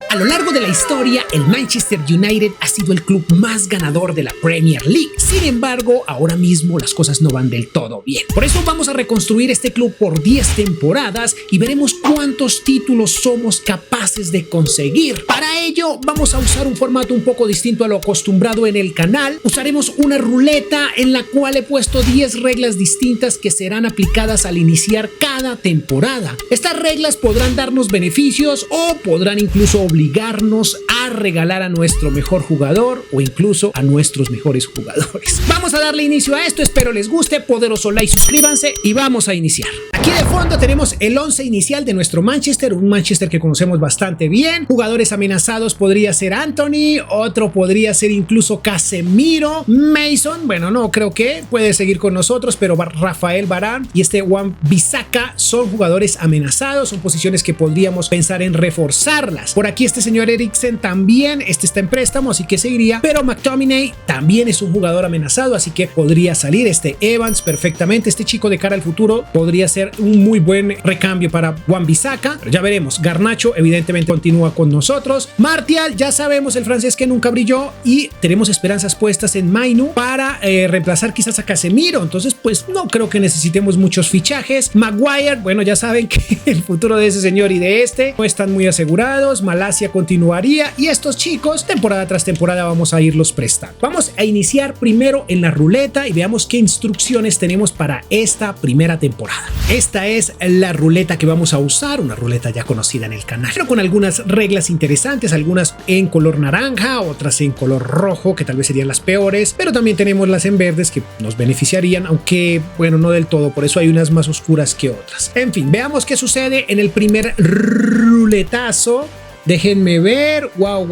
A lo largo de la historia, el Manchester United ha sido el club más ganador de la Premier League. Sin embargo, ahora mismo las cosas no van del todo bien. Por eso vamos a reconstruir este club por 10 temporadas y veremos cuántos títulos somos capaces de conseguir. Para ello, vamos a usar un formato un poco distinto a lo acostumbrado en el canal. Usaremos una ruleta en la cual he puesto 10 reglas distintas que serán aplicadas al iniciar cada temporada. Estas reglas podrán darnos beneficios o podrán incluso obligarnos a regalar a nuestro mejor jugador o incluso a nuestros mejores jugadores. Vamos a darle inicio a esto, espero les guste, poderoso like, suscríbanse y vamos a iniciar. Aquí de fondo tenemos el 11 inicial de nuestro Manchester, un Manchester que conocemos bastante bien. Jugadores amenazados podría ser Anthony, otro podría ser incluso Casemiro, Mason, bueno no creo que puede seguir con nosotros, pero Rafael Varane y este Wan-Bissaka son jugadores amenazados, son posiciones que podríamos pensar en reforzarlas. Por aquí este señor Eriksen también, este está en préstamo, así que seguiría, pero McTominay también es un jugador amenazado, así que podría salir. Este Evans perfectamente, este chico de cara al futuro podría ser un muy buen recambio para Wan-Bissaka, pero ya veremos. Garnacho evidentemente continúa con nosotros. Martial, ya sabemos, el francés que nunca brilló, y tenemos esperanzas puestas en Mainu para reemplazar quizás a Casemiro, entonces pues no creo que necesitemos muchos fichajes. Maguire, bueno ya saben que el futuro de ese señor y de este no están muy asegurados. Malasia continuaría y estos chicos temporada tras temporada vamos a irlos prestando. Vamos a iniciar primero en la ruleta y veamos qué instrucciones tenemos para esta primera temporada. Esta es la ruleta que vamos a usar, una ruleta ya conocida en el canal, pero con algunas reglas interesantes, algunas en color naranja, otras en color rojo que tal vez serían las peores, pero también tenemos las en verdes que nos beneficiarían, aunque bueno no del todo, por eso hay unas más oscuras que otras. En fin, veamos qué sucede en el primer ruletazo. Déjenme ver, wow,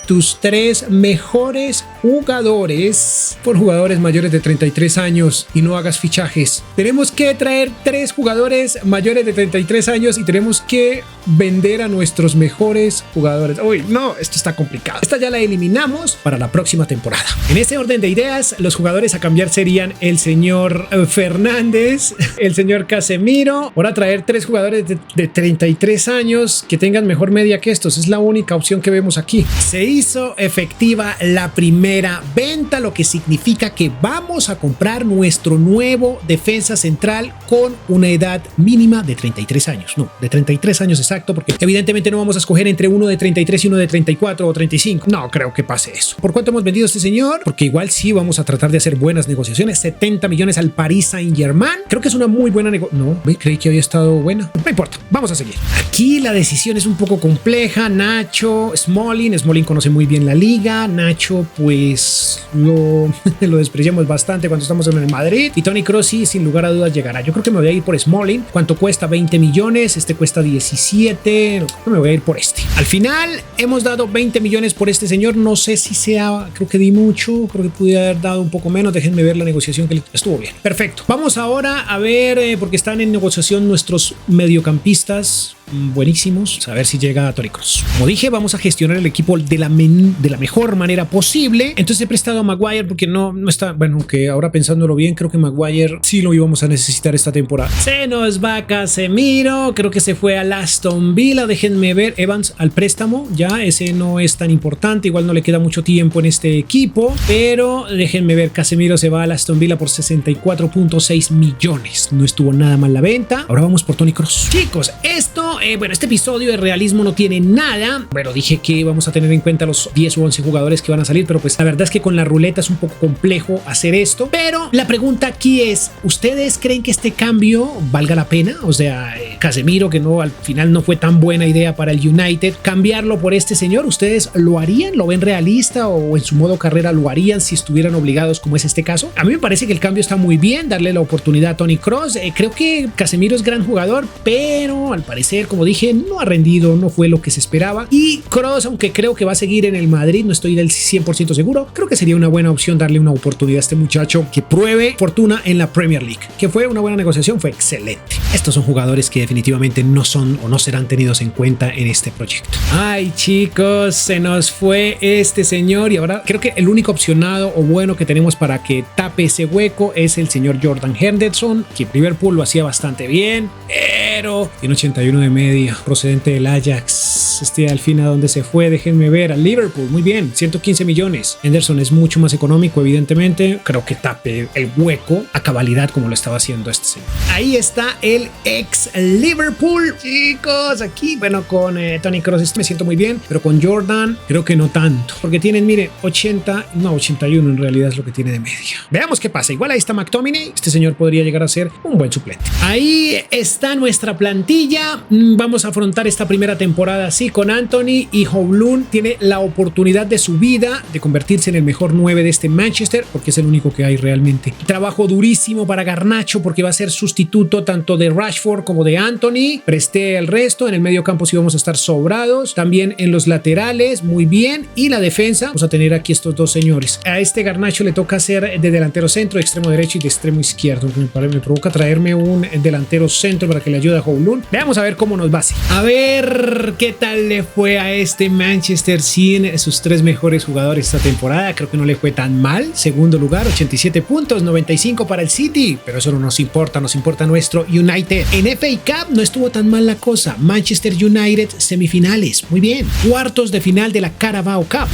tus 3 mejores jugadores por jugadores mayores de 33 años y no hagas fichajes. Tenemos que traer 3 jugadores mayores de 33 años y tenemos que vender a nuestros mejores jugadores. Uy, no, esto está complicado. Esta ya la eliminamos para la próxima temporada. En este orden de ideas, los jugadores a cambiar serían el señor Fernández, el señor Casemiro. Ahora traer 3 jugadores de 33 años que tengan mejor media que estos, es la única opción que vemos aquí. Se hizo efectiva la primera venta, lo que significa que vamos a comprar nuestro nuevo defensa central con una edad mínima de 33 años, no, de 33 años exacto, porque evidentemente no vamos a escoger entre uno de 33 y uno de 34 o 35, no creo que pase eso. ¿Por cuánto hemos vendido a este señor? Porque igual sí vamos a tratar de hacer buenas negociaciones. 70 millones al Paris Saint-Germain, creo que es una muy buena negociación. No, creí que había estado buena, no importa, vamos a seguir. Aquí la decisión es un poco compleja. Nacho, Smalling conoce muy bien la liga. Nacho pues lo despreciamos bastante cuando estamos en el Madrid, y Toni Kroos sí, sin lugar a dudas llegará. Yo creo que me voy a ir por Smalling. ¿Cuánto cuesta? 20 millones, este cuesta 17, no, me voy a ir por este. Al final hemos dado 20 millones por este señor, no sé si sea, creo que di mucho, creo que pude haber dado un poco menos. Déjenme ver la negociación que estuvo bien. Perfecto, vamos ahora a ver, porque están en negociación nuestros mediocampistas buenísimos, a ver si llega a Toni Kroos. Como dije, vamos a gestionar el equipo de la mejor manera posible. Entonces he prestado a Maguire porque no está, bueno, que ahora pensándolo bien, creo que Maguire sí lo íbamos a necesitar esta temporada. Se nos va Casemiro, creo que se fue al Aston Villa. Déjenme ver, Evans al préstamo, ya ese no es tan importante, igual no le queda mucho tiempo en este equipo, pero déjenme ver, Casemiro se va al Aston Villa por 64.6 millones, no estuvo nada mal la venta. Ahora vamos por Toni Kroos. Chicos, esto bueno, este episodio de realismo no tiene nada. Bueno, dije que vamos a tener en cuenta los 10 u 11 jugadores que van a salir, pero pues la verdad es que con la ruleta es un poco complejo hacer esto. Pero la pregunta aquí es, ¿ustedes creen que este cambio valga la pena? O sea, Casemiro, que no al final no fue tan buena idea para el United, cambiarlo por este señor, ¿ustedes lo harían? ¿Lo ven realista o en su modo carrera lo harían si estuvieran obligados, como es este caso? A mí me parece que el cambio está muy bien, darle la oportunidad a Toni Kroos. Creo que Casemiro es gran jugador, pero al parecer, como dije, no ha rendido, no fue lo que se esperaba. Y Kroos, aunque creo que va a seguir en el Madrid, no estoy del 100% seguro, creo que sería una buena opción darle una oportunidad a este muchacho que pruebe fortuna en la Premier League. Que fue una buena negociación, fue excelente. Estos son jugadores que definitivamente no son o no serán tenidos en cuenta en este proyecto. Ay, chicos, se nos fue este señor y ahora creo que el único opcionado o bueno que tenemos para que tape ese hueco es el señor Jordan Henderson, que Liverpool lo hacía bastante bien, pero tiene 81 de media, procedente del Ajax. millones. Al fin, ¿a dónde se fue? Déjenme ver. A Liverpool, muy bien, 115 millones. Henderson es mucho más económico, evidentemente. Creo que tape el hueco a cabalidad como lo estaba haciendo este señor. Ahí está el ex Liverpool. Chicos, aquí, bueno, con Toni Kroos me siento muy bien, pero con Jordan creo que no tanto. Porque tienen, mire, 81 en realidad es lo que tiene de media. Veamos qué pasa. Igual ahí está McTominay. Este señor podría llegar a ser un buen suplente. Ahí está nuestra plantilla. Vamos a afrontar esta primera temporada así con Antony, y Højlund tiene la oportunidad de su vida de convertirse en el mejor 9 de este Manchester, porque es el único que hay realmente. Trabajo durísimo para Garnacho porque va a ser sustituto tanto de Rashford como de Antony. Presté el resto. En el medio campo sí vamos a estar sobrados. También en los laterales, muy bien. Y la defensa, vamos a tener aquí estos dos señores. A este Garnacho le toca hacer de delantero centro, de extremo derecho y de extremo izquierdo. Me provoca traerme un delantero centro para que le ayude a Højlund. Veamos a ver cómo nos va así. A ver qué tal le fue a este Manchester sin sus tres mejores jugadores esta temporada. Creo que no le fue tan mal. Segundo lugar, 87 puntos, 95 para el City. Pero eso no nos importa, nos importa nuestro United. En FA Cup no estuvo tan mal la cosa. Manchester United semifinales, muy bien. Cuartos de final de la Carabao Cup.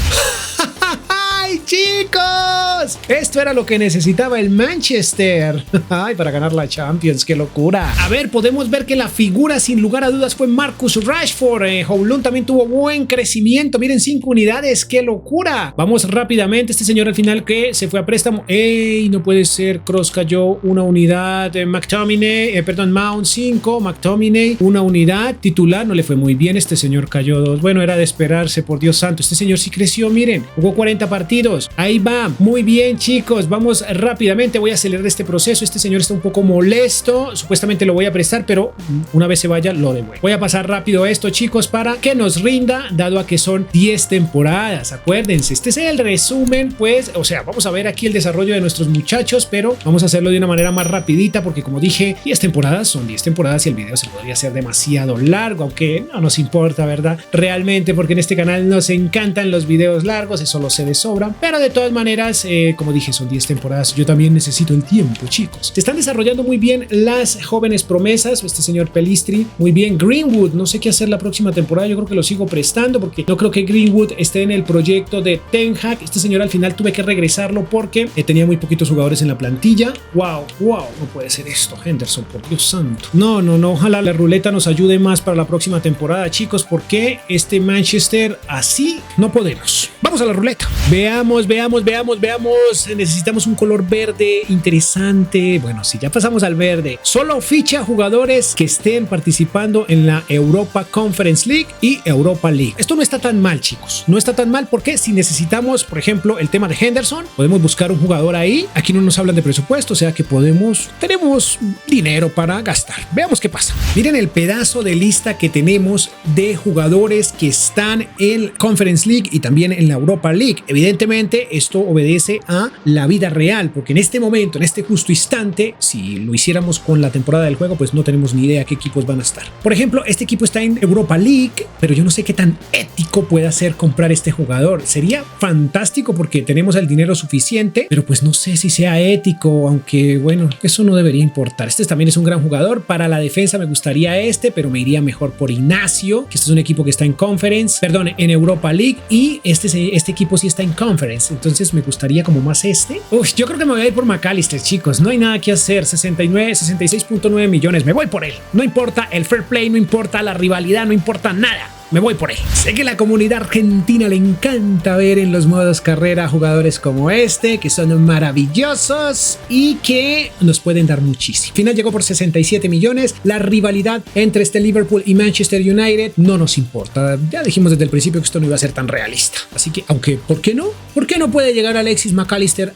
¡Ay, chicos! Esto era lo que necesitaba el Manchester. ¡Ay, para ganar la Champions! ¡Qué locura! A ver, podemos ver que la figura sin lugar a dudas fue Marcus Rashford. Højlund también tuvo buen crecimiento. Miren, 5 unidades. ¡Qué locura! Vamos rápidamente. Este señor al final que se fue a préstamo. ¡Ey! No puede ser. Kroos cayó una unidad. Mount 5. McTominay una unidad. Titular no le fue muy bien. Este señor cayó 2. Bueno, era de esperarse, por Dios santo. Este señor sí creció. Miren, jugó 40 partidos. Ahí va. Muy bien, chicos. Vamos rápidamente. Voy a acelerar este proceso. Este señor está un poco molesto. Supuestamente lo voy a prestar, pero una vez se vaya, lo devuelvo. Voy a pasar rápido esto, chicos, para que nos rinda, dado a que son 10 temporadas. Acuérdense, este es el resumen, pues, o sea, vamos a ver aquí el desarrollo de nuestros muchachos, pero vamos a hacerlo de una manera más rapidita, porque como dije, 10 temporadas son 10 temporadas y el video se podría hacer demasiado largo, aunque no nos importa, ¿verdad? Realmente, porque en este canal nos encantan los videos largos, eso lo sé de sobra, pero de todas maneras, como dije, son 10 temporadas. Yo también necesito el tiempo, chicos. Se están desarrollando muy bien las jóvenes promesas. Este señor Pelistri, muy bien. Greenwood, no sé qué hacer la próxima temporada. Yo creo que lo sigo prestando porque no creo que Greenwood esté en el proyecto de Ten Hag. Este señor al final tuve que regresarlo porque tenía muy poquitos jugadores en la plantilla. Wow, no puede ser esto, Henderson, por Dios santo. No, ojalá la ruleta nos ayude más para la próxima temporada, chicos, porque este Manchester así no podemos. Vamos a la ruleta. Veamos. Necesitamos un color verde interesante. Bueno, si ya pasamos al verde, solo ficha jugadores que estén participando en la Europa Conference League y Europa League. Esto no está tan mal, chicos. No está tan mal porque si necesitamos, por ejemplo, el tema de Henderson, podemos buscar un jugador ahí. Aquí no nos hablan de presupuesto, o sea que tenemos dinero para gastar. Veamos qué pasa. Miren el pedazo de lista que tenemos de jugadores que están en Conference League y también en la Europa League. Evidentemente, esto obedece a la vida real, porque en este momento, en este justo instante, si lo hiciéramos con la temporada del juego, pues no tenemos ni idea qué equipos van a estar. Por ejemplo, este equipo está en Europa League, pero yo no sé qué tan ético pueda ser comprar este jugador. Sería fantástico porque tenemos el dinero suficiente, pero pues no sé si sea ético, aunque bueno, eso no debería importar. Este también es un gran jugador. Para la defensa me gustaría pero me iría mejor por Ignacio, que este es un equipo que está en en Europa League, y este equipo sí está en Conference, entonces me gustaría como más este. Yo creo que me voy a ir por McAllister, chicos. No hay nada que hacer. 66.9 millones. Me voy por él. No importa el fair play, no importa la rivalidad, no importa nada. Me voy por él. Sé que la comunidad argentina le encanta ver en los modos carrera jugadores como este, que son maravillosos y que nos pueden dar muchísimo. Al final llegó por 67 millones. La rivalidad entre este Liverpool y Manchester United no nos importa. Ya dijimos desde el principio que esto no iba a ser tan realista. Así que, aunque, ¿por qué no? ¿Por qué no puede llegar Alexis McAllister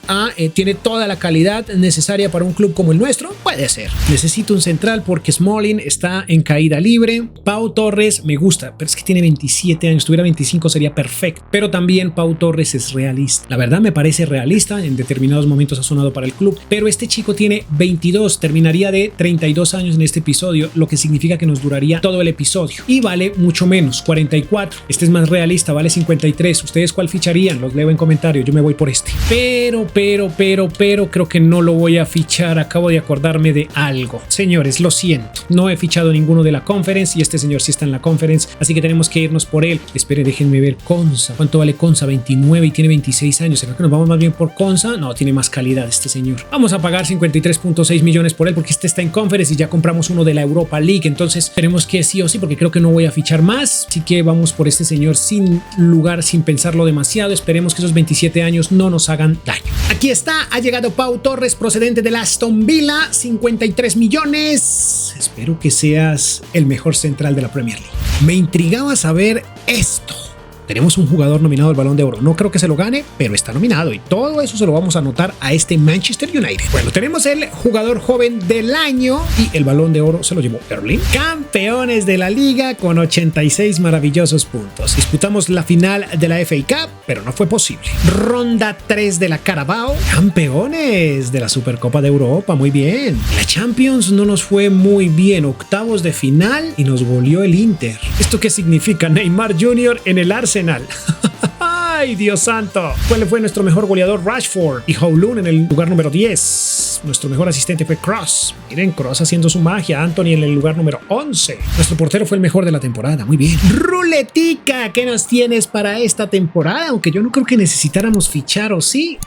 tiene toda la calidad necesaria para un club como el nuestro? Puede ser. Necesito un central porque Smalling está en caída libre. Pau Torres me gusta, pero es que tiene 27 años, tuviera 25 sería perfecto, pero también Pau Torres es realista. La verdad me parece realista, en determinados momentos ha sonado para el club, pero este chico tiene 22, terminaría de 32 años en este episodio, lo que significa que nos duraría todo el episodio y vale mucho menos, 44. Este es más realista, vale 53. ¿Ustedes cuál ficharían? Los leo en comentarios, yo me voy por este. Pero creo que no lo voy a fichar. Acabo de acordarme de algo. Señores, lo siento, no he fichado ninguno de la Conference y este señor sí está en la Conference, así que tenemos que irnos por él. Espere, déjenme ver Konsa. ¿Cuánto vale Konsa? 29 y tiene 26 años. ¿Será que nos vamos más bien por Konsa? No, tiene más calidad este señor. Vamos a pagar 53.6 millones por él porque este está en Conference y ya compramos uno de la Europa League. Entonces tenemos que sí o sí, porque creo que no voy a fichar más. Así que vamos por este señor sin lugar, sin pensarlo demasiado. Esperemos que esos 27 años no nos hagan daño. Aquí está, ha llegado Pau Torres procedente del Aston Villa, 53 millones. Espero que seas el mejor central de la Premier League. Me intrigaba saber esto. Tenemos un jugador nominado al Balón de Oro. No creo que se lo gane, pero está nominado y todo eso se lo vamos a anotar a este Manchester United. Bueno, tenemos el jugador joven del año y el Balón de Oro se lo llevó Erling. Campeones de la liga con 86 maravillosos puntos. Disputamos la final de la FA Cup, pero no fue posible. Ronda 3 de la Carabao. Campeones de la Supercopa de Europa. Muy bien. La Champions no nos fue muy bien. Octavos de final y nos goleó el Inter. ¿Esto qué significa? Neymar Jr. en el Arsenal. ¡Ay, Dios santo! ¿Cuál fue nuestro mejor goleador? Rashford. Y Kowloon en el lugar número 10. Nuestro mejor asistente fue Kroos. Miren, Kroos haciendo su magia. Anthony en el lugar número 11. Nuestro portero fue el mejor de la temporada. Muy bien. Ruletica, ¿qué nos tienes para esta temporada? Aunque yo no creo que necesitáramos fichar, ¿o sí?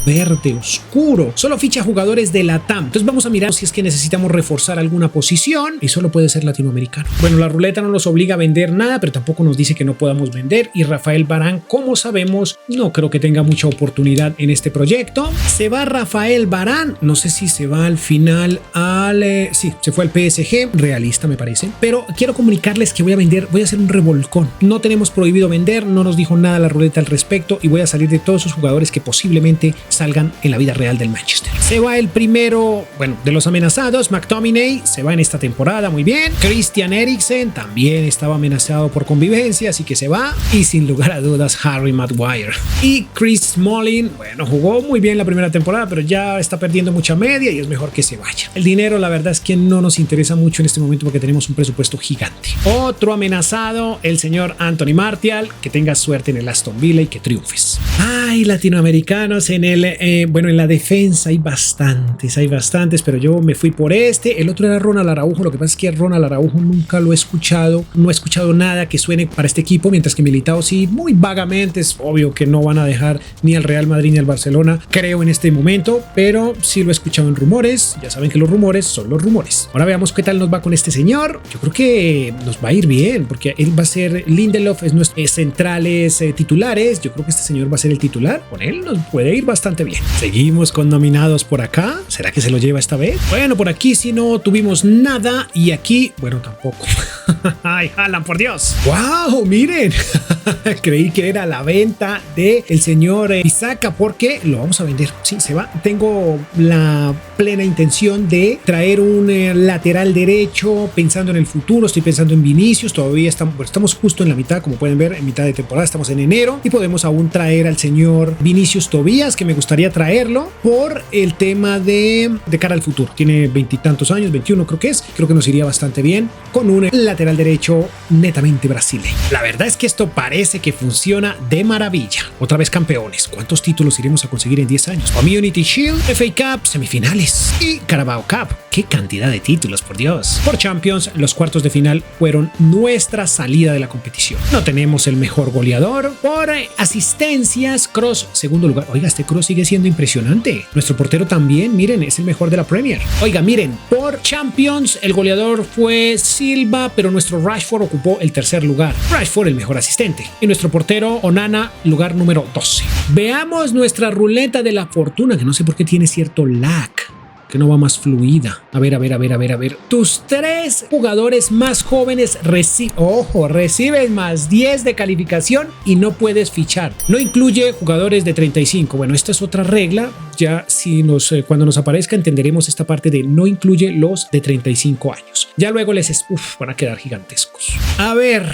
Verde oscuro. Solo ficha jugadores de la TAM. Entonces vamos a mirar si es que necesitamos reforzar alguna posición y solo puede ser latinoamericano. Bueno, la ruleta no nos obliga a vender nada, pero tampoco nos dice que no podamos vender. Y Rafael Varane, como sabemos, no creo que tenga mucha oportunidad en este proyecto. Se va Rafael Varane. No sé si se va al final al... sí, se fue al PSG. Realista, me parece. Pero quiero comunicarles que voy a vender, voy a hacer un revolcón. No tenemos prohibido vender, no nos dijo nada la ruleta al respecto y voy a salir de todos esos jugadores que posiblemente salgan en la vida real del Manchester. Se va el primero, bueno, de los amenazados, McTominay, se va en esta temporada, muy bien. Christian Eriksen también estaba amenazado por convivencia, así que se va. Y sin lugar a dudas, Harry Maguire. Y Chris Smalling, bueno, jugó muy bien la primera temporada, pero ya está perdiendo mucha media y es mejor que se vaya. El dinero, la verdad es que no nos interesa mucho en este momento porque tenemos un presupuesto gigante. Otro amenazado, el señor Anthony Martial, que tengas suerte en el Aston Villa y que triunfes. Ay, latinoamericanos en el bueno, en la defensa hay bastantes, pero yo me fui por este. El otro era Ronald Araujo. Lo que pasa es que Ronald Araujo nunca lo he escuchado. No he escuchado nada que suene para este equipo, mientras que Militao sí, muy vagamente. Es obvio que no van a dejar ni al Real Madrid ni al Barcelona, creo, en este momento, pero sí lo he escuchado en rumores. Ya saben que los rumores son los rumores. Ahora veamos qué tal nos va con este señor. Yo creo que nos va a ir bien, porque él va a ser Lindelof, es nuestro centrales titulares. Yo creo que este señor va a ser el titular. Con él nos puede ir bastante bien. Seguimos con nominados por acá. ¿Será que se lo lleva esta vez? Bueno, por aquí sí no tuvimos nada y aquí, bueno, tampoco. Ay, Haaland, por Dios. ¡Wow! Miren. Creí que era la venta del señor Isaka porque lo vamos a vender. Sí, se va. Tengo la plena intención de traer un lateral derecho pensando en el futuro. Estoy pensando en Vinicius. Todavía estamos justo en la mitad, como pueden ver, en mitad de temporada. Estamos en enero y podemos aún traer al señor Vinicius Tobías, que me gustaría traerlo por el tema de cara al futuro. Tiene 20 y tantos años, 21 creo que es. Creo que nos iría bastante bien con un lateral derecho netamente brasileño. La verdad es que esto parece que funciona de maravilla. Otra vez campeones. ¿Cuántos títulos iremos a conseguir en 10 años? Community Shield, FA Cup, semifinales y Carabao Cup. ¡Qué cantidad de títulos, por Dios! Por Champions, los cuartos de final fueron nuestra salida de la competición. No tenemos el mejor goleador. Por asistencias, Kroos, segundo lugar. Oiga, este Kroos sigue siendo impresionante. Nuestro portero también, miren, es el mejor de la Premier. Oiga, miren, por Champions, el goleador fue Silva, pero nuestro Rashford ocupó el tercer lugar. Rashford, el mejor asistente. Y nuestro portero, Onana, lugar número 12. Veamos nuestra ruleta de la fortuna, que no sé por qué tiene cierto lag, que no va más fluida. A ver. Tus tres jugadores más jóvenes reciben más 10 de calificación y no puedes fichar. No incluye jugadores de 35. Bueno, esta es otra regla. Ya si cuando nos aparezca entenderemos esta parte de no incluye los de 35 años. Ya luego van a quedar gigantescos. A ver,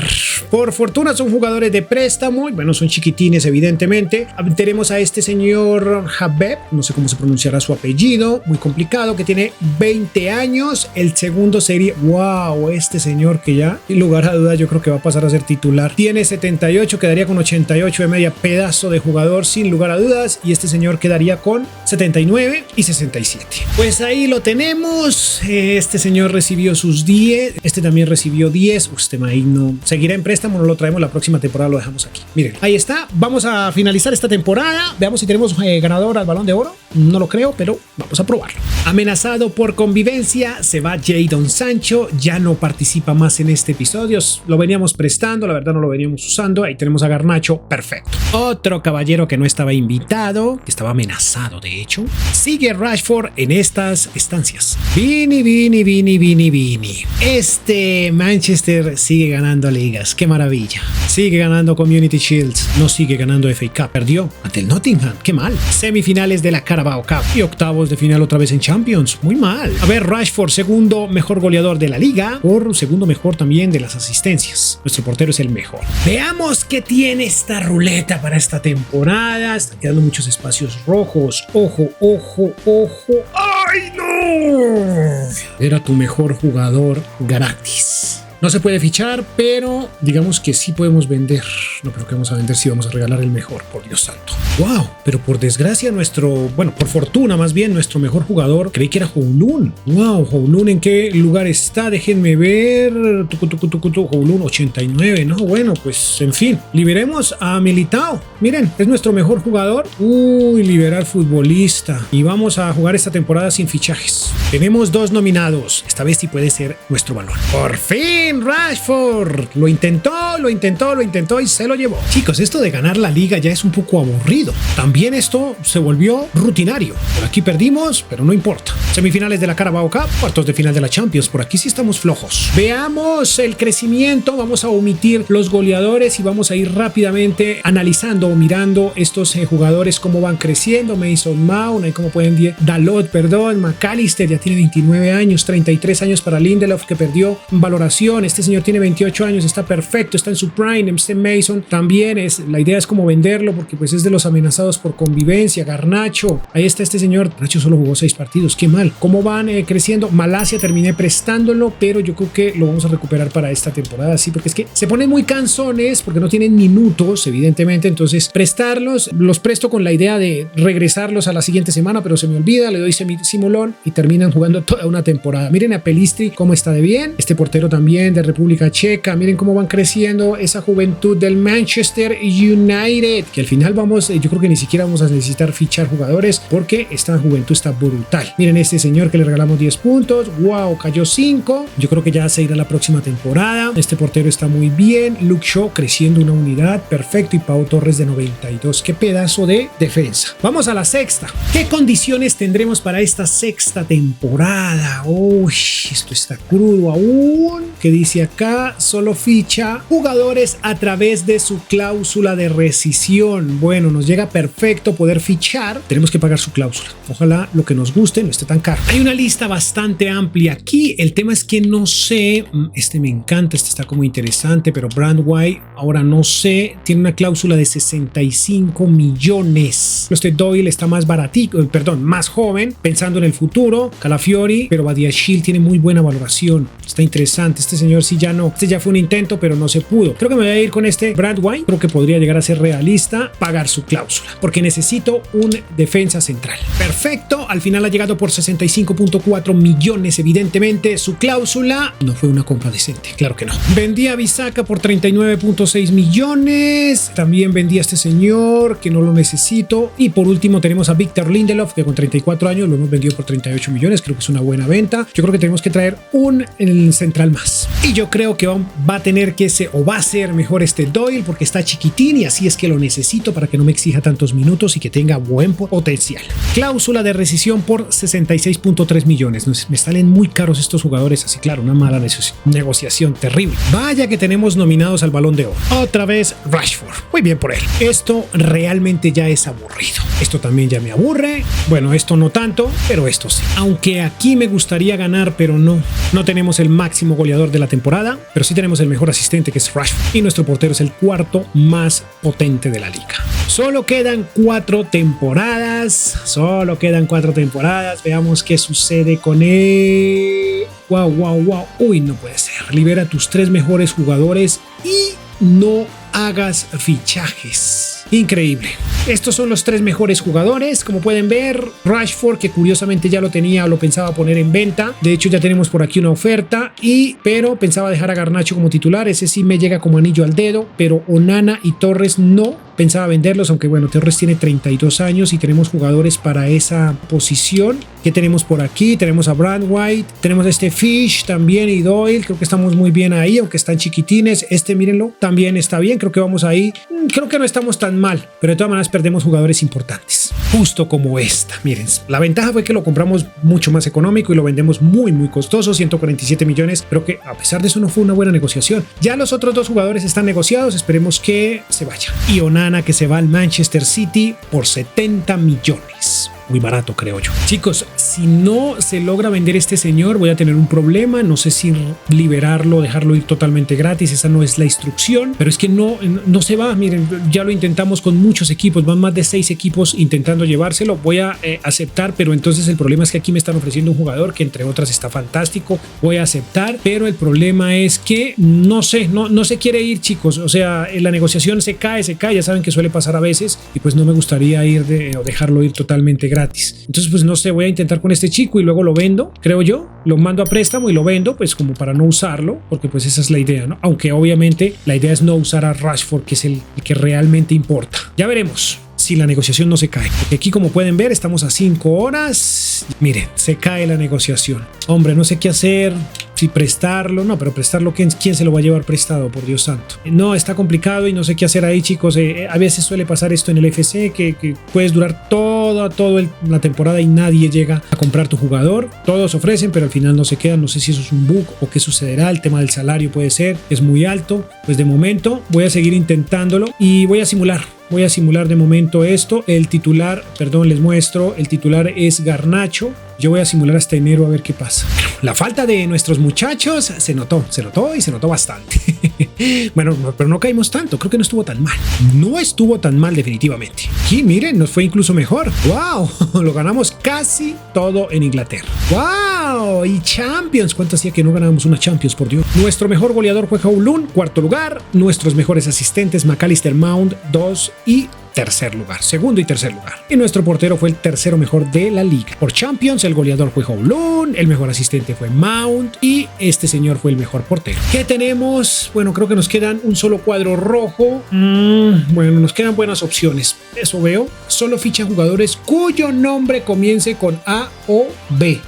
por fortuna son jugadores de préstamo. Bueno, son chiquitines evidentemente. Tenemos a este señor Habeb, no sé cómo se pronunciará su apellido, muy complicado, que tiene 20 años. El segundo sería, wow, este señor que ya, sin lugar a duda, yo creo que va a pasar a ser titular. Tiene 78, quedaría con 88 de media, pedazo de jugador sin lugar a dudas. Y este señor quedaría con 79 y 67. Pues ahí lo tenemos. Este señor recibió sus 10. Este también recibió 10. Este maíz no seguirá en préstamo, no lo traemos la próxima temporada, lo dejamos aquí. Miren, ahí está. Vamos a finalizar esta temporada. Veamos si tenemos ganador al Balón de Oro. No lo creo, pero vamos a probarlo. Amenazado por convivencia, se va Jadon Sancho. Ya no participa más en este episodio. Lo veníamos prestando, la verdad no lo veníamos usando. Ahí tenemos a Garnacho. Perfecto. Otro caballero que no estaba invitado, que estaba amenazado de hecho. Sigue Rashford en estas estancias. Vini. Este Manchester sigue ganando ligas. Qué maravilla. Sigue ganando Community Shields. No sigue ganando FA Cup. Perdió ante el Nottingham. Qué mal. Semifinales de la Carabao Cup y octavos de final otra vez en Champions. Muy mal. A ver, Rashford, segundo mejor goleador de la liga, por segundo mejor también de las asistencias. Nuestro portero es el mejor. Veamos qué tiene esta ruleta para esta temporada. Están quedando muchos espacios rojos. Ojo. ¡Ay, no! Era tu mejor jugador gratis. No se puede fichar, pero digamos que sí podemos vender. No, pero que vamos a vender si vamos a regalar el mejor, por Dios santo. ¡Wow! Pero por desgracia por fortuna más bien, nuestro mejor jugador, creí que era Kowloon. ¡Wow! Kowloon, ¿en qué lugar está? Déjenme ver. Kowloon 89, ¿no? Bueno, pues en fin. Liberemos a Militao. Miren, es nuestro mejor jugador. Uy, liberar futbolista. Y vamos a jugar esta temporada sin fichajes. Tenemos 2 nominados. Esta vez sí puede ser nuestro balón. ¡Por fin! Rashford lo intentó y se lo llevó. Chicos, esto de ganar la liga ya es un poco aburrido. También esto se volvió rutinario. Por aquí perdimos, pero no importa. Semifinales de la Carabao Cup, cuartos de final de la Champions. Por aquí sí estamos flojos. Veamos el crecimiento. Vamos a omitir los goleadores y vamos a ir rápidamente analizando o mirando estos jugadores cómo van creciendo. Mason Mount, ahí como pueden ver, McAllister ya tiene 29 años, 33 años para Lindelof, que perdió valoración. Este señor tiene 28 años, está perfecto, está en su prime. Este Mason también la idea es como venderlo porque pues es de los amenazados por convivencia. Garnacho, ahí está este señor. Garnacho solo jugó 6 partidos, qué mal. ¿Cómo van creciendo? Malasia terminé prestándolo, pero yo creo que lo vamos a recuperar para esta temporada, sí, porque es que se ponen muy cansones porque no tienen minutos, evidentemente, entonces prestarlos, los presto con la idea de regresarlos a la siguiente semana, pero se me olvida, le doy simulón y terminan jugando toda una temporada. Miren a Pelistri cómo está de bien, este portero también de República Checa, miren cómo van creciendo esa juventud del Manchester United, que al final yo creo que ni siquiera vamos a necesitar fichar jugadores porque esta juventud está brutal. Miren este señor que le regalamos 10 puntos, wow, cayó 5, yo creo que ya se irá la próxima temporada. Este portero está muy bien, Luke Shaw creciendo una unidad, perfecto, y Pau Torres de 92, qué pedazo de defensa. Vamos a la sexta. ¿Qué condiciones tendremos para esta sexta temporada? Uy, esto está crudo aún. Que dice acá, solo ficha jugadores a través de su cláusula de rescisión. Bueno, nos llega perfecto poder fichar, tenemos que pagar su cláusula. Ojalá lo que nos guste no esté tan caro. Hay una lista bastante amplia aquí, el tema es que no sé, este me encanta, este está como interesante, pero Brandway, ahora no sé, tiene una cláusula de 65 millones. Este Doyle está más baratito, más joven, pensando en el futuro. Calafiori, pero Badiashile tiene muy buena valoración, está interesante. Este señor sí ya no, este ya fue un intento, pero no se pudo. Creo que me voy a ir con este Brandway, creo que podría llegar a ser realista, pagar su cláusula, porque necesito un defensa central. Perfecto, al final ha llegado por 65.4 millones, evidentemente su cláusula no fue una compra decente, claro que no. Vendí a Bissaka por 39.6 millones, también vendí a este señor que no lo necesito, y por último tenemos a Victor Lindelof, que con 34 años lo hemos vendido por 38 millones, creo que es una buena venta. Yo creo que tenemos que traer un central más, y yo creo que va a tener que ser, o va a ser mejor este Doyle, porque está chiquitín y así es que lo necesito para que no me exija tantos minutos y que tenga buen potencial. Cláusula de rescisión por 66.3 millones. Me salen muy caros estos jugadores, así claro, una mala negociación terrible. Vaya que tenemos nominados al Balón de Oro. Otra vez Rashford. Muy bien por él. Esto realmente ya es aburrido. Esto también ya me aburre. Bueno, esto no tanto, pero esto sí. Aunque aquí me gustaría ganar, pero no tenemos el máximo goleador de la temporada, pero sí tenemos el mejor asistente, que es Rashford, y nuestro portero es el cuarto más potente de la liga. Solo quedan 4 temporadas. Veamos qué sucede con él. Wow. Uy, no puede ser. Libera a tus 3 mejores jugadores y no hagas fichajes. Increíble. Estos son los 3 mejores jugadores. Como pueden ver, Rashford, que curiosamente ya lo tenía o lo pensaba poner en venta. De hecho, ya tenemos por aquí una oferta. Pero pensaba dejar a Garnacho como titular. Ese sí me llega como anillo al dedo. Pero Onana y Torres no pensaba venderlos, aunque bueno, Torres tiene 32 años y tenemos jugadores para esa posición. ¿Qué tenemos por aquí? Tenemos a Brandwhite, tenemos a este Fish también y Doyle. Creo que estamos muy bien ahí, aunque están chiquitines. Este, mírenlo, también está bien. Creo que vamos ahí. Creo que no estamos tan mal, pero de todas maneras perdemos jugadores importantes. Justo como esta. Miren, la ventaja fue que lo compramos mucho más económico y lo vendemos muy costoso, 147 millones. Creo que a pesar de eso no fue una buena negociación. Ya los otros 2 jugadores están negociados. Esperemos que se vayan. Y Onana, que se va al Manchester City por 70 millones. Muy barato, creo yo. Chicos, si no se logra vender este señor, voy a tener un problema. No sé si liberarlo, dejarlo ir totalmente gratis. Esa no es la instrucción, pero es que no se va. Miren, ya lo intentamos con muchos equipos. Van más de 6 equipos intentando llevárselo. Voy a aceptar, pero entonces el problema es que aquí me están ofreciendo un jugador que entre otras está fantástico. Voy a aceptar, pero el problema es que no se quiere ir, chicos. O sea, la negociación se cae. Ya saben que suele pasar a veces y pues no me gustaría ir o dejarlo ir totalmente gratis. Entonces pues no sé, voy a intentar con este chico y luego lo vendo, creo yo, lo mando a préstamo y lo vendo pues como para no usarlo, porque pues esa es la idea, ¿no? Aunque obviamente la idea es no usar a Rashford, que es el que realmente importa. Ya veremos si la negociación no se cae, porque aquí como pueden ver estamos a 5 horas. Miren, se cae la negociación. Hombre, no sé qué hacer, si prestarlo, no, pero prestarlo, ¿quién se lo va a llevar prestado? Por Dios santo. No, está complicado y no sé qué hacer ahí, chicos. A veces suele pasar esto en el FC, que puedes durar toda la temporada y nadie llega a comprar tu jugador. Todos ofrecen, pero al final no se quedan. No sé si eso es un bug o qué sucederá. El tema del salario puede ser, es muy alto. Pues de momento voy a seguir intentándolo y voy a simular. Voy a simular de momento esto. El titular, perdón, les muestro. El titular es Garnacho. Yo voy a simular hasta enero a ver qué pasa. La falta de nuestros muchachos se notó y se notó bastante. Bueno, pero no caímos tanto. Creo que no estuvo tan mal. No estuvo tan mal definitivamente. Aquí, miren, nos fue incluso mejor. ¡Wow! Lo ganamos casi todo en Inglaterra. ¡Wow! Y Champions. ¿Cuánto hacía que no ganábamos una Champions, por Dios? Nuestro mejor goleador fue Kowloon, 4º lugar. Nuestros mejores asistentes, McAllister Mount, 2 y segundo y tercer lugar. Y nuestro portero fue el tercero mejor de la liga. Por Champions, el goleador fue Kowloon, el mejor asistente fue Mount y este señor fue el mejor portero. ¿Qué tenemos? Bueno, creo que nos quedan un solo cuadro rojo. Bueno, nos quedan buenas opciones. Eso veo. Solo ficha jugadores cuyo nombre comience con A o B.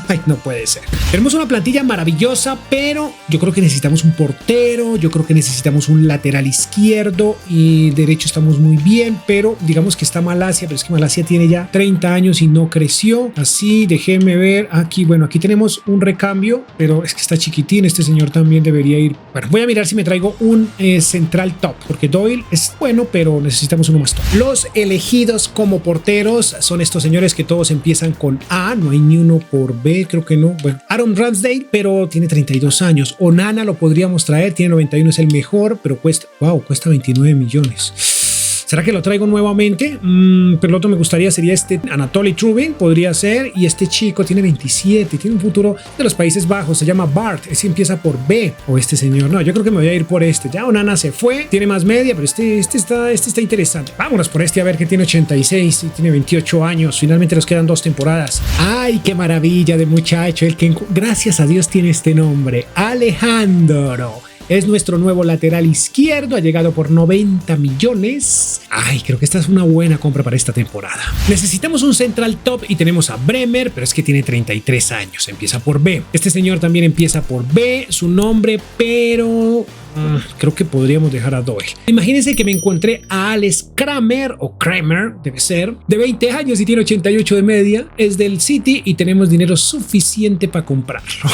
Ay, no puede ser. Tenemos una plantilla maravillosa, pero yo creo que necesitamos un portero, yo creo que necesitamos un lateral izquierdo y derecho estamos muy bien, pero digamos que está Malacia, pero es que Malacia tiene ya 30 años y no creció. Así, déjenme ver aquí. Bueno, aquí tenemos un recambio, pero es que está chiquitín. Este señor también debería ir. Bueno, voy a mirar si me traigo un central top, porque Doyle es bueno, pero necesitamos uno más top. Los elegidos como porteros son estos señores que todos empiezan con A, no hay ni uno por B, creo que no. Bueno, Aaron Ramsdale, pero tiene 32 años. Onana lo podríamos traer, tiene 91, es el mejor, pero cuesta 29 millones. ¿Será que lo traigo nuevamente? Pero el otro me gustaría sería este Anatoly Trubin, podría ser. Y este chico tiene 27, tiene un futuro de los Países Bajos, se llama Bart. Ese empieza por B. O este señor, no, yo creo que me voy a ir por este. Ya Onana se fue, tiene más media, pero este está interesante. Vámonos por este a ver, que tiene 86 y tiene 28 años. Finalmente nos quedan 2 temporadas. ¡Ay, qué maravilla de muchacho! El que gracias a Dios tiene este nombre, Alejandro. Es nuestro nuevo lateral izquierdo, ha llegado por 90 millones. Ay, creo que esta es una buena compra para esta temporada. Necesitamos un central top y tenemos a Bremer, pero es que tiene 33 años, empieza por B. Este señor también empieza por B, su nombre, pero creo que podríamos dejar a Doyle. Imagínense que me encontré a Alex Kramer, o Kramer, debe ser, de 20 años y tiene 88 de media, es del City y tenemos dinero suficiente para comprarlo.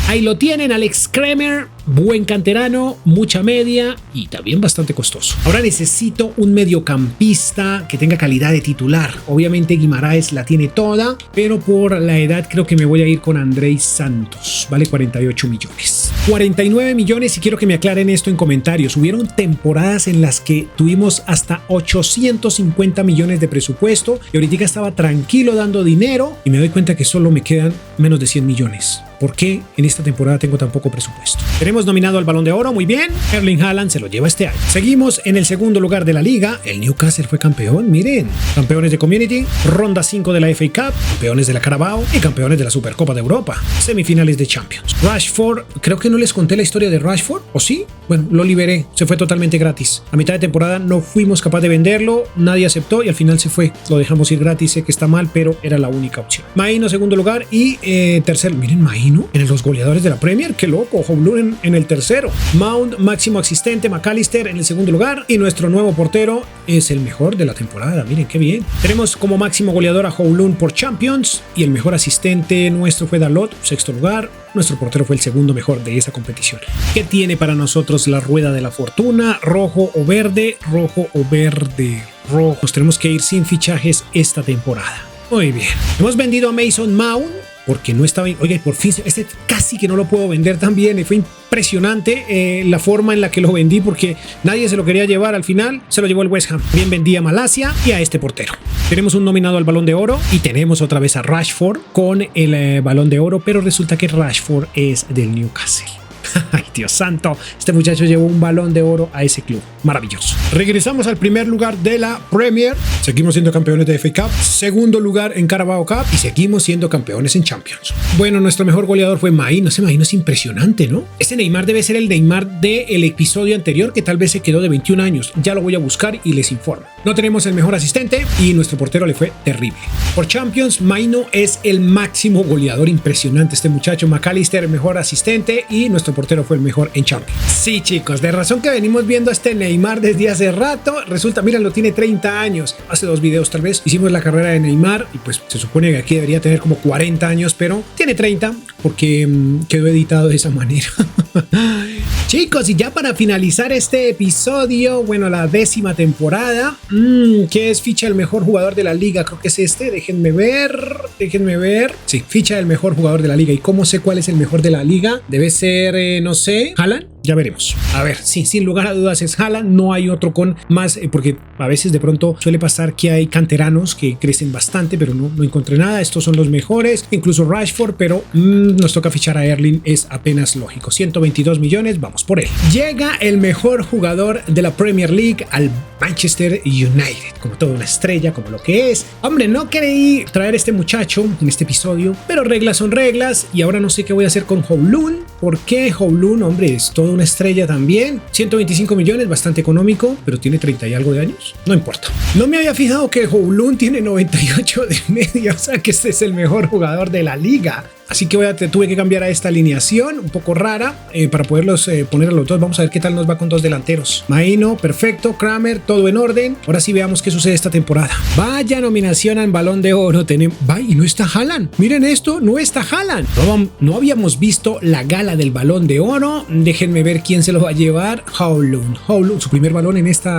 Ahí lo tienen, Alex Kramer, buen canterano, mucha media y también bastante costoso. Ahora necesito un mediocampista que tenga calidad de titular. Obviamente Guimaraes la tiene toda, pero por la edad creo que me voy a ir con Andrés Santos. Vale 48 millones. 49 millones y quiero que me aclaren esto en comentarios. Hubieron temporadas en las que tuvimos hasta 850 millones de presupuesto y ahorita estaba tranquilo dando dinero y me doy cuenta que solo me quedan menos de 100 millones. ¿Por qué en esta temporada tengo tan poco presupuesto? Tenemos nominado al Balón de Oro, muy bien. Erling Haaland se lo lleva este año. Seguimos en el segundo lugar de la liga. El Newcastle fue campeón, miren. Campeones de Community, ronda 5 de la FA Cup, campeones de la Carabao y campeones de la Supercopa de Europa. Semifinales de Champions. Rashford, creo que no les conté la historia de Rashford, ¿o sí? Bueno, lo liberé, se fue totalmente gratis. A mitad de temporada no fuimos capaces de venderlo, nadie aceptó y al final se fue. Lo dejamos ir gratis, sé que está mal, pero era la única opción. Maino, segundo lugar y tercero. Miren, Maino en los goleadores de la Premier, qué loco. Houlun en el tercero. Mount, máximo asistente. McAllister en el segundo lugar y nuestro nuevo portero es el mejor de la temporada. Miren qué bien. Tenemos como máximo goleador a Houlun por Champions y el mejor asistente nuestro fue Dalot, sexto lugar. Nuestro portero fue el segundo mejor de esta competición. ¿Qué tiene para nosotros la rueda de la fortuna? ¿Rojo o verde? Rojo o verde. Rojo. Nos tenemos que ir sin fichajes esta temporada. Muy bien. Hemos vendido a Mason Mount porque no estaba... Oiga, por fin, este casi que no lo puedo vender también. Fue impresionante la forma en la que lo vendí porque nadie se lo quería llevar. Al final se lo llevó el West Ham. Bien vendí a Malasia y a este portero. Tenemos un nominado al Balón de Oro y tenemos otra vez a Rashford con el Balón de Oro, pero resulta que Rashford es del Newcastle. Ay, Dios santo, este muchacho llevó un Balón de Oro a ese club. Maravilloso. Regresamos al primer lugar de la Premier. Seguimos siendo campeones de FA Cup. Segundo lugar en Carabao Cup. Y seguimos siendo campeones en Champions. Bueno, nuestro mejor goleador fue Maino. Ese Maino es impresionante, ¿no? Ese Neymar debe ser el Neymar del episodio anterior, que tal vez se quedó de 21 años. Ya lo voy a buscar y les informo. No tenemos el mejor asistente y nuestro portero le fue terrible. Por Champions, Maino es el máximo goleador. Impresionante este muchacho. McAllister, el mejor asistente y nuestro portero fue el mejor en Champions. Sí, chicos, de razón que venimos viendo a este Neymar desde hace rato. Resulta, mírenlo, tiene 30 años. Hace 2 videos tal vez hicimos la carrera de Neymar y pues se supone que aquí debería tener como 40 años, pero tiene 30 porque quedó editado de esa manera. Chicos, y ya para finalizar este episodio, bueno, la 10ª temporada, ¿qué es ficha del mejor jugador de la liga? Creo que es este, déjenme ver. Sí, ficha del mejor jugador de la liga. ¿Y cómo sé cuál es el mejor de la liga? Debe ser, no sé, Haaland. Ya veremos. A ver, sí, sin lugar a dudas es Haaland. No hay otro con más, porque a veces de pronto suele pasar que hay canteranos que crecen bastante, pero no encontré nada. Estos son los mejores, incluso Rashford, pero nos toca fichar a Erling, es apenas lógico. 122 millones, vamos por él. Llega el mejor jugador de la Premier League al Manchester United, como toda una estrella, como lo que es. Hombre, no querí traer a este muchacho en este episodio, pero reglas son reglas y ahora no sé qué voy a hacer con Houlun. ¿Por qué Houlun? Hombre, es todo una estrella también. 125 millones, bastante económico, pero tiene 30 y algo de años. No importa. No me había fijado que Houlun tiene 98 de media, o sea que este es el mejor jugador de la liga. Así que tuve que cambiar a esta alineación un poco rara para poderlos poner a los dos. Vamos a ver qué tal nos va con dos delanteros. Maino, perfecto. Kramer, todo en orden. Ahora sí veamos qué sucede esta temporada. Vaya nominación al Balón de Oro. Y no está Haaland. Miren esto, no está Haaland. No habíamos visto la gala del Balón de Oro. Déjenme ver quién se lo va a llevar. Houlun, su primer balón en este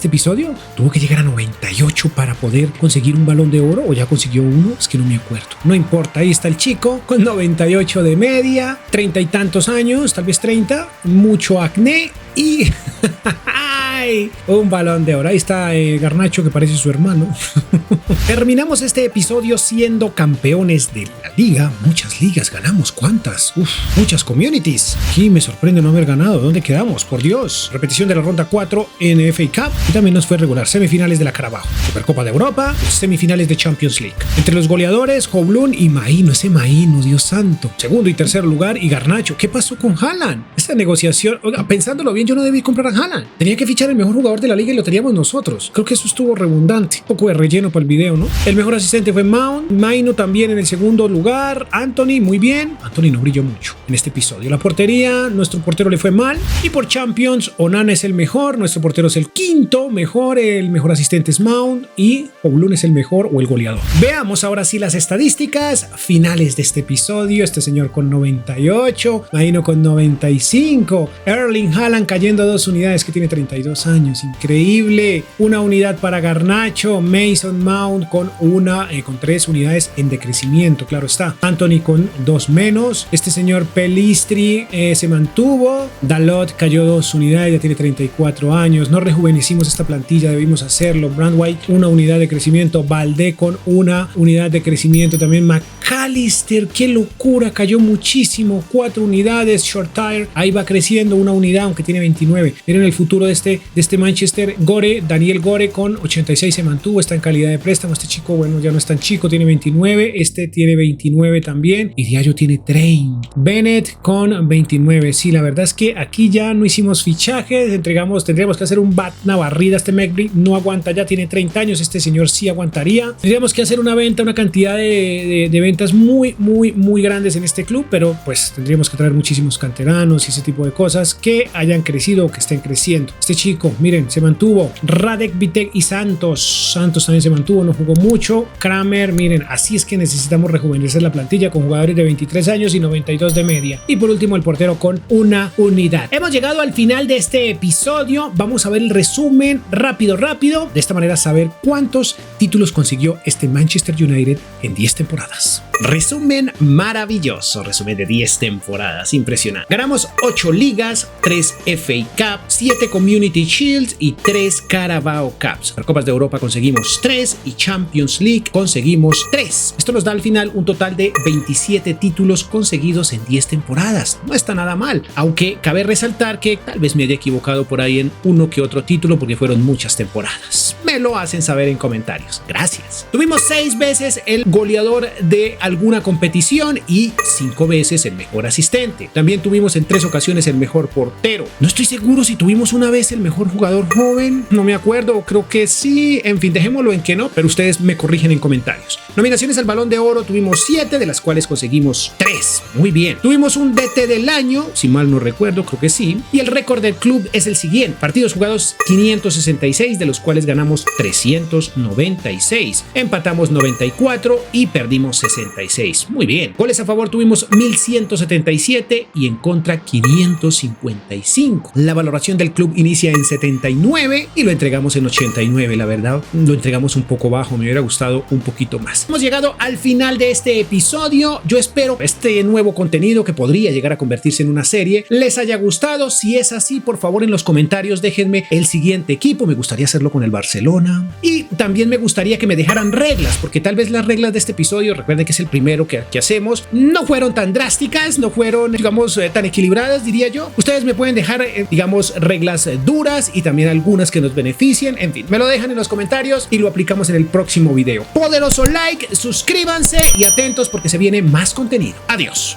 episodio. Tuvo que llegar a 98 para poder conseguir un Balón de Oro. ¿O ya consiguió uno? Es que no me acuerdo. No importa, ahí está el chico con 98 de media, 30 y tantos años, tal vez 30, mucho acné y un Balón de Oro. Ahí está Garnacho, que parece su hermano. Terminamos este episodio siendo campeones de la liga. Muchas ligas ganamos. ¿Cuántas? Muchas communities. Aquí me sorprende no haber ganado. ¿Dónde quedamos? Por Dios. Repetición de la ronda 4 en FA Cup. Y también nos fue regular. Semifinales de la Carabao. Supercopa de Europa. Semifinales de Champions League. Entre los goleadores, Houlun y Maino. Ese Maino, Dios santo. Segundo y tercer lugar y Garnacho. ¿Qué pasó con Haaland? Esta negociación, pensándolo bien, yo no debí comprar a Haaland. Tenía que fichar el mejor jugador de la liga y lo teníamos nosotros. Creo que eso estuvo redundante. Un poco de relleno para el video, ¿no? El mejor asistente fue Mount. Maino también en el segundo lugar. Anthony, muy bien. Anthony no brilló mucho en este episodio. La portería, nuestro portero le fue mal. Y por Champions, Onana es el mejor. Nuestro portero es el quinto mejor. El mejor asistente es Mount. Y Houlun es el mejor o el goleador. Veamos ahora sí las estadísticas finales de este episodio. Este señor con 98. Maino con 95. Erling Haaland cayendo 2 unidades, que tiene 32 años. Increíble. Una unidad para Garnacho. Mason Mount con 3 unidades en decrecimiento, claro está. Anthony con 2 menos. Este señor Pelistri se mantuvo. Dalot cayó 2 unidades, ya tiene 34 años. No rejuvenecimos esta plantilla, debimos hacerlo. Brandwhite, 1 unidad de crecimiento. Valdé con 1 unidad de crecimiento. También McAllister, qué locura, cayó muchísimo, 4 unidades. Short Tire, ahí va creciendo una unidad, aunque tiene 29. Miren el futuro de este Manchester. Gore, Daniel Gore con 86 se mantuvo, está en calidad de préstamo. Este chico, bueno, ya no es tan chico, tiene 29. Este tiene 29 también. Y Diallo tiene 30. Bennett con 29. Sí, la verdad es que aquí ya no hicimos fichajes, tendríamos que hacer una barrida. Este Megbury no aguanta, ya tiene 30 años. Este señor sí aguantaría. Tendríamos que hacer una cantidad de ventas muy grandes en este club, pero pues tendríamos que traer muchísimos canteranos y ese tipo de cosas que hayan crecido o que estén creciendo. Este chico, miren, se mantuvo. Radek, Vitek y Santos también se mantuvo, no jugó mucho. Kramer, miren, así es que necesitamos rejuvenecer la plantilla con jugadores de 23 años y 92 de media. Y por último el portero con una unidad. Hemos llegado al final de este episodio. Vamos a ver el resumen rápido. De esta manera saber cuántos títulos consiguió este Manchester United en 10 temporadas. Resumen maravilloso, resumen de 10 temporadas, impresionante. Ganamos 8 ligas, 3 FA Cup, 7 Community Shields y 3 Carabao Cups. Para Copas de Europa conseguimos 3 y Champions League conseguimos 3. Esto nos da al final un total de 27 títulos conseguidos en 10 temporadas. No está nada mal, aunque cabe resaltar que tal vez me haya equivocado por ahí en uno que otro título porque fueron muchas temporadas. Me lo hacen saber en comentarios. Gracias. Tuvimos 6 veces el goleador de alguna competición y 5 veces el mejor asistente. También tuvimos en 3 ocasiones el mejor portero. No estoy seguro si tuvimos una vez el mejor jugador joven, no me acuerdo, creo que sí. En fin, dejémoslo en que no, pero ustedes me corrigen en comentarios. Nominaciones al Balón de Oro tuvimos 7, de las cuales conseguimos 3. Muy bien. Tuvimos un DT del año, si mal no recuerdo, creo que sí. Y el récord del club es el siguiente: partidos jugados 566, de los cuales ganamos 396, empatamos 94 y perdimos 66. Muy bien. Goles a favor tuvimos 1177 y en contra 555. La valoración del club inicia en 79 y lo entregamos en 89. La verdad, lo entregamos un poco bajo, me hubiera gustado un poquito más. Hemos llegado al final de este episodio. Yo espero este nuevo contenido, que podría llegar a convertirse en una serie, les haya gustado. Si es así, por favor en los comentarios déjenme el siguiente equipo. Me gustaría hacerlo con el Barcelona y también me gustaría que me dejaran reglas, porque tal vez las reglas de este episodio, recuerden que es el primero que hacemos, no fueron tan drásticas, no fueron, digamos, tan equilibradas, diría yo. Ustedes me pueden dejar, digamos, reglas duras y también algunas que nos beneficien. En fin, me lo dejan en los comentarios y lo aplicamos en el próximo video. Poderoso like, suscríbanse y atentos porque se viene más contenido. Adiós.